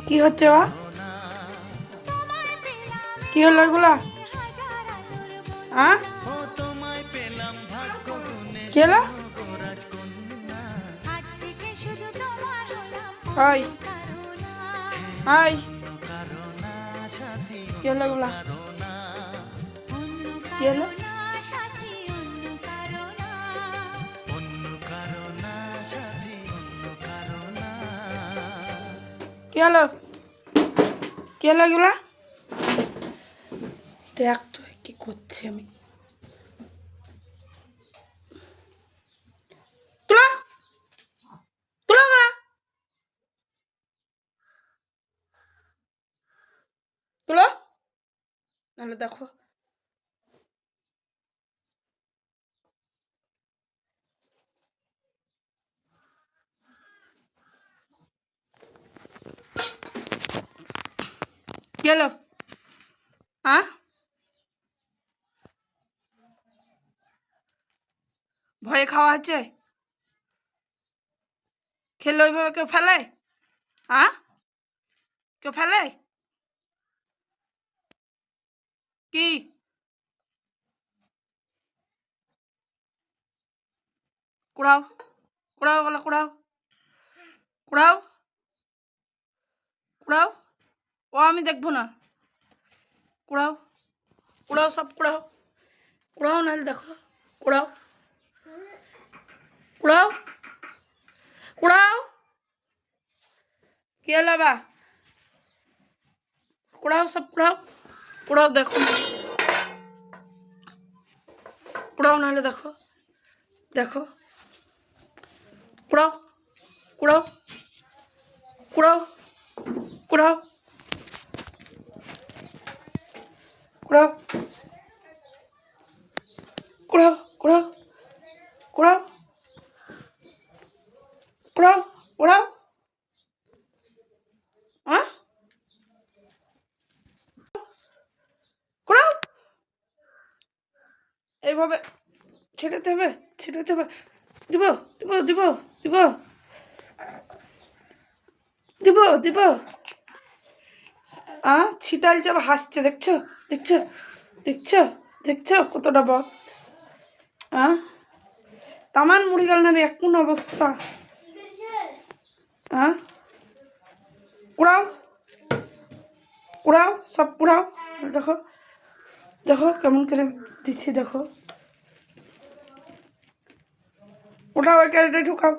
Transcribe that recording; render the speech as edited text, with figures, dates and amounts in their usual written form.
কি হচ্ছে বা? কি হলো এগুলা? হ্যাঁ, কি হলো? হাই হাই, কি হলো এগুলা? কি হলো? কি হলো? কি হলো এগুলা? দেখ তো কি করছি আমি। তুলো তুলো এগুলা, তুলো, নাহলে দেখো। কি হলো? হ্যাঁ, ভয়ে খাওয়া হচ্ছে? খেলে ওইভাবে কেউ ফেলে? হ্যাঁ, কেউ ফেলে? কি কুড়াও, কুড়াও গলা, কুড়াও, কুড়াও, কুড়াও। ও আমি দেখবো না। কুড়াও, কুড়াও, সব কুড়াও, কুড়াও, নাহলে দেখো। কুড়াও, কুড়াও, কুড়াও। কি হলো বা? কুড়াও, সব কুড়াও, কুড়াও, দেখো। কুড়াও, নাহলে দেখো। দেখো, কুড়াও, কুড়াও, কুড়াও, কুড়াও, কুড়াও, কুড়াও, কুড়াও, কুড়াও, কুড়াও, কুড়াও। হ্যাঁ, কুড়াও। এইভাবে ছেটাতে হবে, ছেটাতে হবে। দিব, দিব, দিব, দিব, দিব, দিব। ছিটাল যাবে, হাসছে, দেখছো, দেখছো, দেখছো, দেখছো কতটা বদ। তামান মুড়ি গেল না রে, কোন অবস্থা। কুড়াও, কুড়াও, সব কুড়াও। দেখো, দেখো কেমন করে দিচ্ছি, দেখো। ওটাও ওই ক্যারেটে ঢুকাও।